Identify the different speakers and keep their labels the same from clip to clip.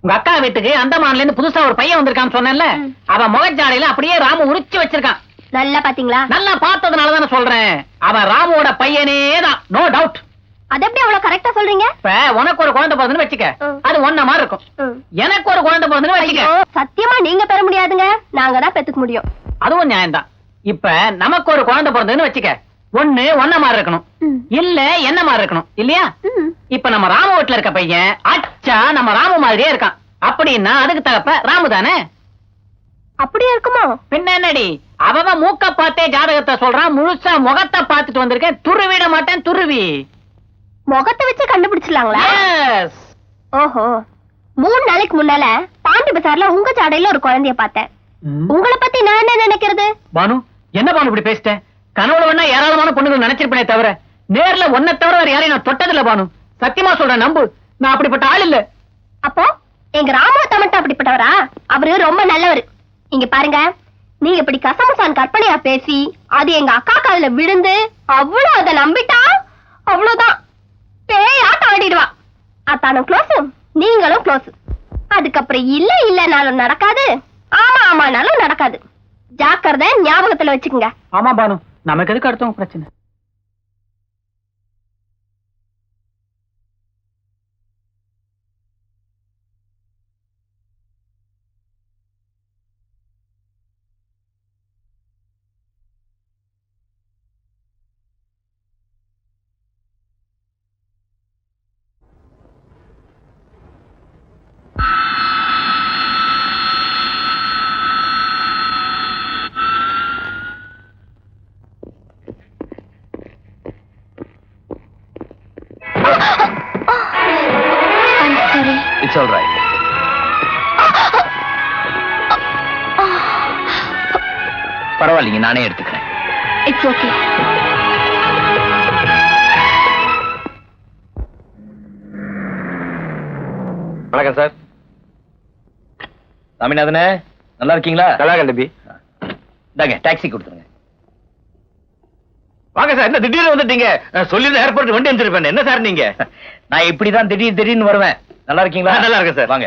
Speaker 1: உங்க அக்கா வீட்டுக்கு அந்தமான்ல இருந்து புதுசா ஒரு பையன் வந்திருக்கான்னு சொன்னேன்ல, அவன் முகஜாடையில அப்படியே ராமு உரிச்சு வச்சிருக்கான்.
Speaker 2: நல்லா பாத்தீங்களா?
Speaker 1: நல்லா பார்த்ததுனால தானே சொல்றேன், அவன் ராமுவோட பையனே தான், நோ டவுட்.
Speaker 2: அது எப்படி அவ்வளவு கரெக்டா சொல்றீங்க?
Speaker 1: இப்ப உனக்கு ஒரு குழந்தை பிறந்துன்னு வச்சுக்க, அது ஒன்ன மாதிரி இருக்கும். எனக்கு ஒரு குழந்தை பிறந்துன்னு வச்சுக்க,
Speaker 2: சத்தியமா நீங்க பெற முடியாதுங்க, நாங்க தான் பெத்துக்க முடியும்.
Speaker 1: அதுவும் நியாயம்தான். இப்ப நமக்கு ஒரு குழந்தை பிறந்ததுன்னு வச்சுக்க, ஒண்ணு ஒன்ன மாதிரி இருக்கணும், இல்ல என்ன மாதிரி இருக்கணும், இல்லையா? இப்ப நம்ம ராமு வீட்டுல இருக்க பையன் அச்சா நம்ம ராமு மாதிரியே இருக்கான். அப்படின்னா அதுக்கு தகப்ப ராமு தானே?
Speaker 2: அப்படியே இருக்குமா?
Speaker 1: பின்ன என்னடி, அவன் மூக்க பார்த்தே ஜாதகத்தை சொல்றான், முழுசா முகத்தை பார்த்துட்டு வந்திருக்கேன். துருவிட மாட்டேன், துருவி.
Speaker 2: முகத்தை வச்சு கண்டுபிடிச்சிடலாங்களா? ஓஹோ, 3 நாளைக்கு முன்னால பாண்டி பசார்ல உங்க ஜாடையில ஒரு குழந்தைய பார்த்தேன். உங்களை பத்தி நான் என்ன நினைக்கிறது?
Speaker 1: பானு, என்ன பானு இப்படி பேசிட்டேன்? கனவுல வேணா ஏராளமான பொண்ணுகள் நினைச்சிருப்பேனே தவிர, நேர்ல ஒன்ன தவிர வேற யாரையும் நான் தொட்டதில்ல பானு. சத்தியமா சொல்றேன், நம்பு, நான் அப்படிப்பட்ட ஆள் இல்ல.
Speaker 2: அப்போ எங்க ராமு மட்டும் அப்படிப்பட்டவரா? அவரு ரொம்ப நல்லவர். இங்க பாருங்க, நீங்க இப்படி கசமுசான் கற்பனையா பேசி அது எங்க அக்கா காதுல விழுந்து அவ்வளவு அதை நம்பிட்டா அவ்வளவுதான், பேயாட்டம் ஆடிடுவா. அத்தானும் க்ளோஸ், நீங்களும் க்ளோஸ். அதுக்கப்புறம் இல்ல இல்லனாலும் நடக்காது, ஆமா ஆமானாலும் நடக்காது. ஜாக்கிரதை, ஞாபகத்துல வச்சுக்கோங்க.
Speaker 1: ஆமா பானு, நமக்கு எதுக்கு அடுத்தவங்க பிரச்சனை?
Speaker 3: It's all right. பரவாயில்லைங்க, நானே எடுத்துக்கிறேன்.
Speaker 2: It's okay.
Speaker 3: வணக்கம் சார். சாமிநாதனே, நல்லா இருக்கீங்களா? நல்லா இருக்கேன் தம்பி. இந்தாங்க டாக்ஸி கொடுத்துருங்க. வாங்க சார், என்ன திடீர்னு வந்துட்டீங்க? சொல்லிருந்த ஏர்போர்ட் வண்டி அனுப்பிச்சிருப்பேன். என்ன சார் நீங்க? நான் இப்படிதான் திடீர்னு வருவேன். நல்லா இருக்கீங்களா? நல்லா இருக்கேன் சார். வாங்க.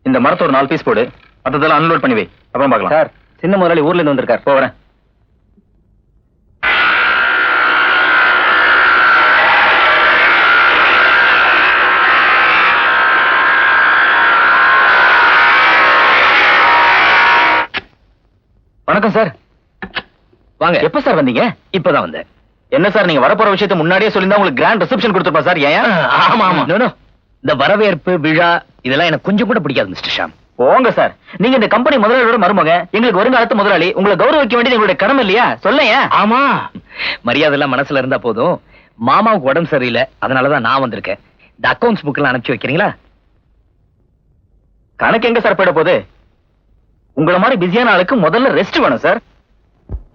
Speaker 3: இந்த மரத்தை ஒரு 4 பீஸ் போடு, மற்றதெல்லாம் அன்லோட் பண்ணி வை, அப்புறம் பார்க்கலாம். சார், சின்ன முதலாளி ஊர்ல இருந்து வந்திருக்கார், போறேன். வணக்கம் சார். வாங்க. எப்ப சார் வந்தீங்க? இப்பதான் வந்தேன். என்ன சார், நீங்க வரப்போற விஷயத்தை முன்னாடியே சொல்லிருந்தா உங்களுக்கு கிராண்ட் ரிசப்ஷன் கொடுத்துருப்பா சார். ஏன்? ஆமா ஆமா. இந்த வரவேற்பு விழா இதெல்லாம் எனக்கு கொஞ்சம் கூட பிடிக்காது மிஸ்டர் ஷாம். போங்க சார், நீங்க இந்த கம்பெனி முதலாளியோட மருமக, எங்களுக்கு வருங்காலத்து முதலாளி, உங்களை கௌரவிக்க வேண்டியது எங்களுடைய கடமை இல்லையா? சொல்லையா? ஆமா. மரியாதை எல்லாம் மனசுல இருந்தா போதும். மாமாவுக்கு உடம்பு சரியில்லை, அதனாலதான் நான் வந்திருக்கேன். இந்த அக்கௌண்ட்ஸ் புக் எல்லாம் அனுப்பிச்சு வைக்கிறீங்களா? கணக்கு எங்க சார் போயிட போகுது? உங்களை மாதிரி பிஸியான ஆளுக்கு முதல்ல ரெஸ்ட் வேணும் சார்.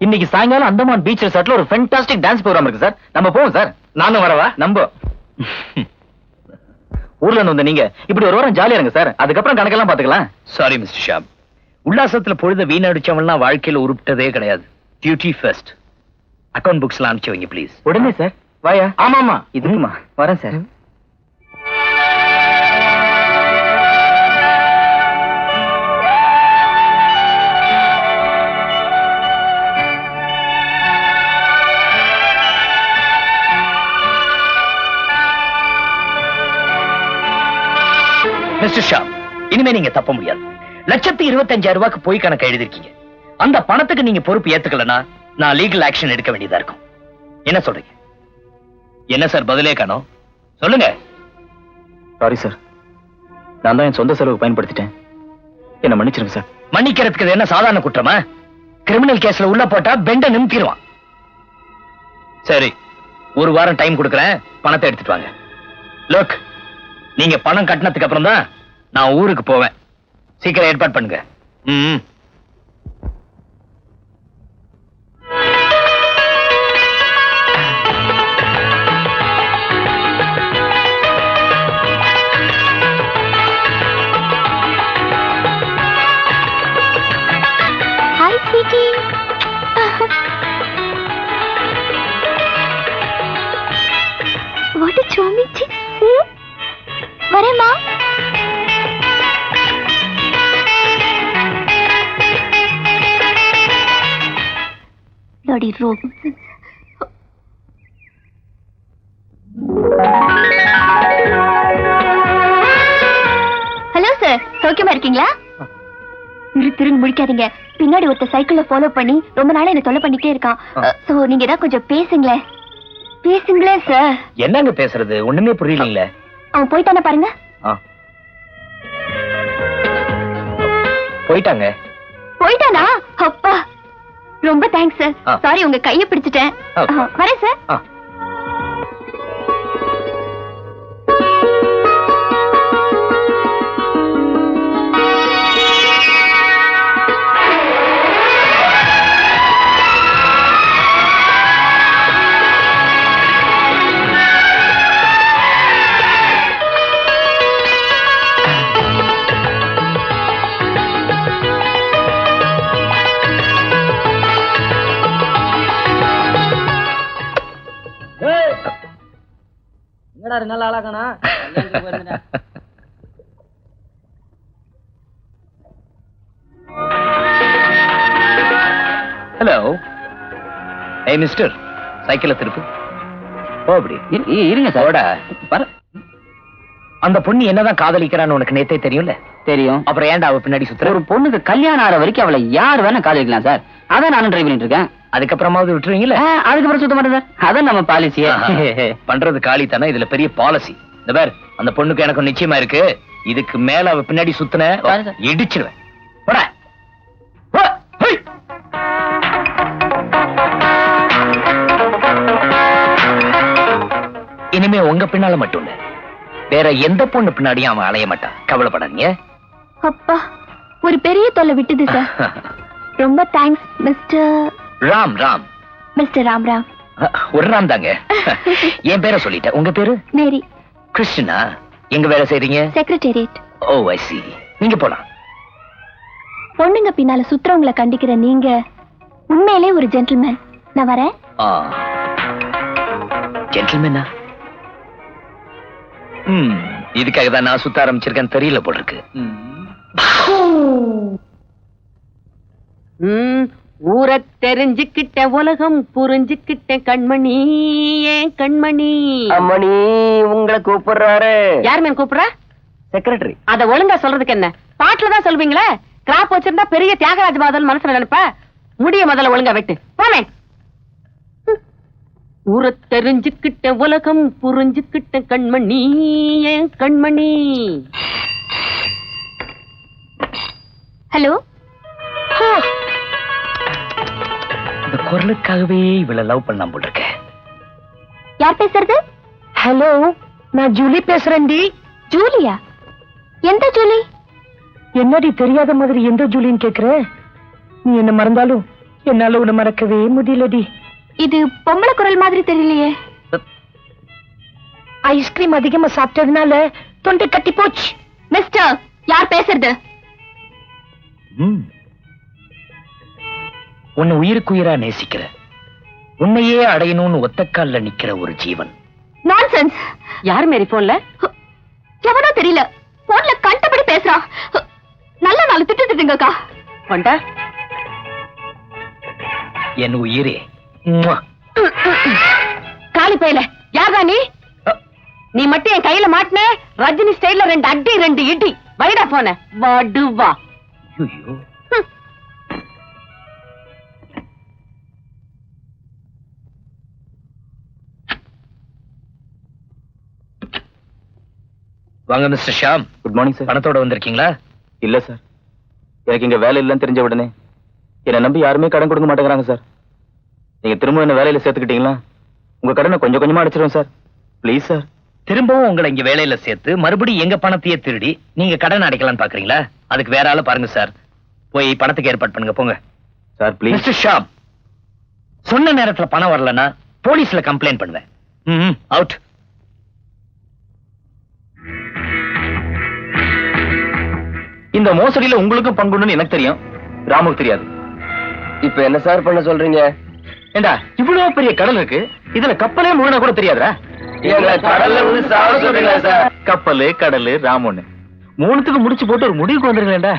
Speaker 3: இன்னைக்கு சாயங்காலம் அந்தமான் பீச் ரிசார்ட்ல ஒரு ஃபென்டாஸ்டிக் டான்ஸ் ப்ரோகிராம் இருக்கு சார். நம்ம போவோம் சார். நானும் வரவா? நம்ப ஊர்ல இருந்து வந்து நீங்க இப்படி ஒரு வாரம் ஜாலியா இருங்க சார், அதுக்கப்புறம் கணக்கெல்லாம் பாத்துக்கலாம். சாரி மிஸ்டர் ஷாப், உல்லாசத்துல பொழுத வீணடிச்சவன்லாம் வாழ்க்கையில உருப்பிட்டதே கிடையாது. Duty first. அக்கௌண்ட் புக்ஸ் எல்லாம் அனுப்பிச்சு வைங்க ப்ளீஸ். உடனே சார். வாயா? ஆமா ஆமா, இதுக்குமா வரேன் சார். மிஸ்டர் ஷா, இனிமே நீங்க தப்ப முடியாது. 1,25,000 போய் கணக்கு எழுதிருக்கீங்க. அந்த பணத்துக்கு நீங்க பொறுப்பு ஏத்துக்கலனா நான் லீகல் ஆக்ஷன் எடுக்க வேண்டியதா இருக்கும். என்ன சொல்றீங்க? என்ன சார் பதிலே காணோம்? சொல்லுங்க. சாரி சார், நான் தான் என் சொந்த செலவு பயன்படுத்திட்டேன், என்ன மன்னிச்சிருங்க சார். மன்னிக்கிறதுக்கு இது என்ன சாதாரண குற்றமா? கிரிமினல் கேஸ்ல உள்ள போட்டா பெண்ட நிமித்திடுவான். சரி, ஒரு வாரம் டைம் கொடுக்கறேன், பணத்தை எடுத்துட்டு வாங்க. லுக், நீங்க பணம் கட்டினதுக்கு அப்புறம் தான் நான் ஊருக்கு போவேன். சீக்கிரம் ஏற்பாடு பண்ணுங்க.
Speaker 2: Hi, sweetie. What a charming chick. Room. Hello sir, சௌக்கியமா இருக்கீங்களா? திரும்பி முடிக்காதீங்க. பின்னாடி ஒருத்தர் சைக்கிள்ல ஃபாலோ பண்ணி ரொம்ப நாளா என்ன தொல்லை பண்ணிட்டே இருக்கான். சோ நீங்க ஏதாவது கொஞ்சம் பேசுங்களே சார்.
Speaker 3: என்னங்க பேசுறது? ஒண்ணுமே புரியலீங்களே.
Speaker 2: அவன் போயிட்டானே பாருங்க. போயிட்டானா? அப்பா, ரொம்ப தேங்க்ஸ் சார். சாரி, உங்க கையை பிடிச்சிட்டேன். வரேன் சார்.
Speaker 1: நல்ல ஆளாக்கணா.
Speaker 3: ஹலோ. ஏய் மிஸ்டர், சைக்கிள திருப்பு. ஓ அப்படி இருங்க சார். அந்த பொண்ணு என்னதான் காதலிக்கிறான்னு உனக்கு நேத்தே தெரியும்ல? தெரியும். அப்புறம் ஏன்டா அவ பின்னாடி சுத்துற? ஒரு பொண்ணுக்கு கல்யாணம் ஆற வரைக்கும் அவளை யார் வேணா காதலிக்கலாம் சார். அதான் நானும் ட்ரை பண்ணிட்டு இருக்கேன். அதுக்கப்புறமாவது விட்டுருவீங்கல்ல? அதுக்கப்புறம் சுத்த மாட்டேன் சார். அதான் நம்ம பாலிசியே. பண்றது காலி தானே, இதுல பெரிய பாலிசி. இந்த பேர், அந்த பொண்ணுக்கு எனக்கு நிச்சயமா இருக்கு. இதுக்கு மேல அவ பின்னாடி சுத்தின இடிச்சிருவேன். இனிமே உங்க பின்னால மட்டும் இல்ல, வேற எந்த பொண்ணு பின்னாடியும் அவன் அலைய மாட்டான். கவலைப்படாதீங்க.
Speaker 2: அப்பா, ஒரு பெரிய தொல்லை விட்டுது சார். ரொம்ப thanks mister
Speaker 3: Ram.
Speaker 2: Mister Ram.
Speaker 3: ஒரு ராம் தாங்க. என் பேரை சொல்லிட்டேன். உங்க பேரு?
Speaker 2: மேரி.
Speaker 3: கிறிஸ்டினா. எங்க வேலை செய்றீங்க?
Speaker 2: செக்ரட்டேரியட்.
Speaker 3: ஓ ஐ சி. நீங்க போலாம்.
Speaker 2: பொண்ணுங்க பின்னால சுத்துறவங்களை கண்டிக்கிற நீங்க உண்மையிலே ஒரு ஜென்டில்மேன். நான் வரேன்.
Speaker 3: ஜென்டில்மேனா? இதுக்காக தான் நான் சுத்த ஆரம்பிச்சிருக்கேன் தெரியல போல இருக்கு.
Speaker 4: ஊரை தெரிஞ்சுக்கிட்ட உலகம் புரிஞ்சுக்கிட்ட கண்மணி. ஏன் கண்மணி?
Speaker 1: அம்மணி உங்களை கூப்பிடுறாரு.
Speaker 4: யார் மேன் கூப்பிடுற?
Speaker 1: செக்ரட்டரி.
Speaker 4: அத ஒழுங்கா சொல்றதுக்கு என்ன? பாட்டுல தான் சொல்வீங்களே. கிராப் வச்சிருந்தா பெரிய தியாகராஜ பாதல் மனசுல நினைப்ப. முடிய முதல்ல ஒழுங்கா வெட்டு. போமே. ஊரை தெரிஞ்சுக்கிட்ட உலகம் புரிஞ்சுக்கிட்ட கண்மணி. ஏன் கண்மணி?
Speaker 2: ஹலோ.
Speaker 3: இந்த குரலுக்காகவே இவ்வளவு லவ் பண்ணாம போல இருக்க.
Speaker 2: யார் பேசுறது?
Speaker 4: ஹலோ, நான் ஜூலி பேசுறேன்டி.
Speaker 2: ஜூலியா? எந்த ஜூலி?
Speaker 4: என்னடி தெரியாத மாதிரி எந்த ஜூலின்னு கேக்குற? நீ என்ன மறந்தாலும் என்னால உன்னை மறக்கவே முடியலடி.
Speaker 2: இது பொம்பளை குரல் மாதிரி தெரியலையே.
Speaker 4: ஐஸ்கிரீம் அதிகமா சாப்பிட்டதுனால தொண்டை கட்டி போச்சு.
Speaker 2: மிஸ்டர், யார் பேசுறது?
Speaker 3: உன்னை உயிருக்குயிரா நேசிக்கிற, உன்னையே அடையணும்னு ஒத்தக்கால்ல நிக்கிற ஒரு ஜீவன்.
Speaker 2: நான்சென்ஸ்.
Speaker 4: யார் மேரி போன்ல?
Speaker 2: எவனோ தெரியல, போன்ல கண்டபடி பேசுறான். நல்ல நாள் திட்டுங்கக்கா.
Speaker 4: கொண்டா
Speaker 3: என் உயிரே.
Speaker 4: காலி பையல, யாரா நீ? நீ மட்டும் என் கையில மாட்டின ரஜினி ஸ்டைல்ல 2 அடி 2 இடி. வைடா போன வடுவா.
Speaker 3: ஐயோ, வாங்க mister Sham.
Speaker 5: Good morning sir.
Speaker 3: பணத்தோட வந்திருக்கீங்களா?
Speaker 5: இல்ல சார், எனக்கு இங்க வேலை இல்லைன்னு தெரிஞ்ச உடனே என்னை நம்பி யாருமே கடன் கொடுக்க மாட்டேங்கிறாங்க சார். நீங்க திரும்ப என்ன வேலையில சேர்த்துக்கிட்டீங்களா உங்க கடனை கொஞ்சம் கொஞ்சமா அடிச்சிருவேன் சார். Please sir.
Speaker 3: திரும்பவும் உங்களை இங்க வேலையில சேர்த்து மறுபடியும் எங்க பணத்தையே திருடி நீங்க கடன் அடைக்கலாம்னு பாக்குறீங்களா? அதுக்கு வேற ஆள பாருங்க சார். போய் பணத்துக்கு ஏற்பாடு பண்ணுங்க, போங்க
Speaker 5: சார். ப்ளீஸ்
Speaker 3: மிஸ்டர் ஷாம், சொன்ன நேரத்துல பணம் வரலன்னா போலீஸ்ல கம்ப்ளைண்ட் பண்ணுவேன். அவுட்.
Speaker 5: இந்த மோசடியில உங்களுக்கும் பங்குன்னு எனக்கு தெரியும், ராமுக்கு தெரியாது.
Speaker 1: இப்ப என்ன சார் பண்ண சொல்றீங்க?
Speaker 5: ஏண்டா, இவ்வளவு பெரிய கடல் இருக்கு, இதுல கப்பலே முழுனா கூட தெரியாதுடா. கப்பலு, கடலு, ராமுன்னு மூணுத்துக்கு முடிச்சு போட்டு ஒரு முடிவுக்கு வந்துருங்களேன்டா.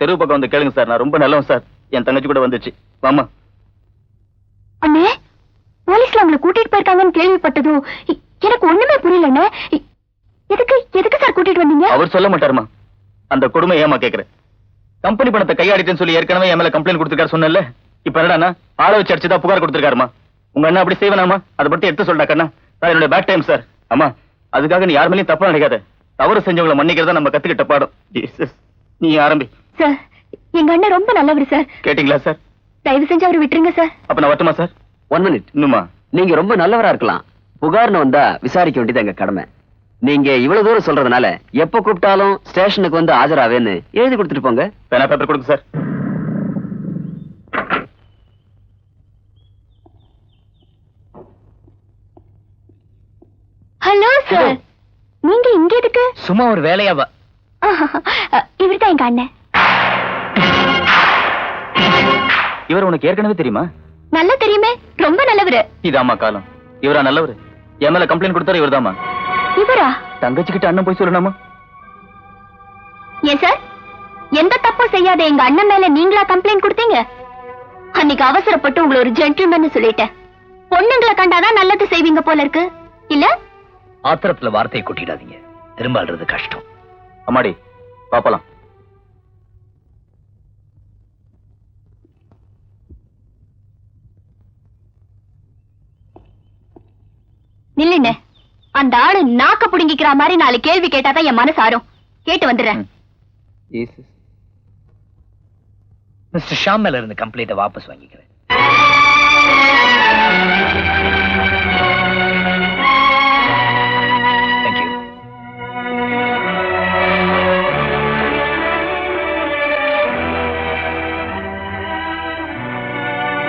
Speaker 5: தெருவு பக்கம் வந்து கேளுங்க சார், நான் ரொம்ப நல்லவன் சார். என் தங்கச்சி கூட வந்துச்சு. வாமா.
Speaker 2: அண்ணே, போலீஸ்ல அவங்களை கூட்டிட்டு போயிருக்காங்கன்னு கேள்விப்பட்டதும் எனக்கு ஒண்ணுமே புரியல அண்ணே. எதுக்கு சார் கூட்டிட்டு வந்தீங்க?
Speaker 5: அவர் சொல்ல மாட்டாருமா. அந்த கொடுமை ஏமா கேக்குற? கம்பெனி பணத்தை கையாடிட்டேன்னு சொல்லி ஏற்கனவே என் மேல கம்ப்ளைண்ட் கொடுத்துருக்காரு சொன்னல. இப்ப என்னடா ஆளை வச்சு அடிச்சுதான் புகார் கொடுத்துருக்காருமா. உங்க அண்ணா அப்படி செய்வனாமா? அதை பத்தி எடுத்து சொல்றா கண்ணா. சார், என்னோட பேட் டைம் சார். அம்மா, அதுக்காக நீ யார் மேலயும் தப்பா நினைக்காத. தவறு செஞ்சவங்களை மன்னிக்கிறதா நம்ம கத்துக்கிட்ட பாடம். ஜீசஸ், நீ ஆரம்பி.
Speaker 2: சார், எங்க அண்ணன் ரொம்ப நல்லவர் சார்.
Speaker 5: கேட்டீங்களா சார்?
Speaker 2: தயவு செஞ்சு அவரை விட்டுருங்க சார்.
Speaker 5: அப்ப நான் வரட்டுமா சார்?
Speaker 6: 1 மினிட்.
Speaker 5: இன்னுமா?
Speaker 6: நீங்க ரொம்ப நல்லவரா இருக்கலாம். புகார்னு வந்தா விசாரிக்க வேண்டியது எங்க கடமை. நீங்க இவ்வளவு தூரம் சொல்றதுனால எப்ப கூப்பிட்டாலும் ஸ்டேஷனுக்கு வந்து ஆஜராவேன்னு எழுதி கொடுத்துட்டு போங்க.
Speaker 5: பேனா பேப்பர் கொடுங்க சார்.
Speaker 2: ஹலோ சார், நீங்க இங்க எதுக்கு?
Speaker 3: சும்மா ஒரு வேலையாவா?
Speaker 2: இவர்தான் எங்க அண்ணன்.
Speaker 5: இவர் உனக்கு ஏற்கனவே தெரியுமா?
Speaker 2: நல்லா தெரியுமே, ரொம்ப நல்லவரு.
Speaker 5: இதாமா காலம். இவரா நல்லவரு? என் மேல கம்ப்ளைண்ட் கொடுத்தாரு இவர்தாமா.
Speaker 2: இவரா?
Speaker 5: தங்கச்சி கிட்ட அண்ணன் போய் சொல்லணுமா?
Speaker 2: ஏன் சார், எந்த தப்பும் செய்யாத எங்க அண்ணன் மேல நீங்களா கம்ப்ளைண்ட் கொடுத்தீங்க? அன்னைக்கு அவசரப்பட்டு உங்களை ஒரு ஜென்டில்மேன் சொல்லிட்டேன். பொண்ணுங்களை கண்டாதான் நல்லது செய்வீங்க போல இருக்கு இல்ல?
Speaker 3: ஆத்திரத்துல வார்த்தையை கொட்டிடாதீங்க. திரும்ப அழுறது கஷ்டம்.
Speaker 5: அம்மாடி, பாப்பலாம்.
Speaker 2: நில்லுண்ணே, அந்த ஆளு நாக்க புடுங்கிக்கிற மாதிரி 4 கேள்வி கேட்டாதான் என் மனசு ஆறும். கேட்டு வந்துடுறேன்.
Speaker 3: மிஸ்டர் ஷாம் மேல இருந்து கம்ப்ளைண்ட்டை வாபஸ் வாங்கிக்கிறேன்.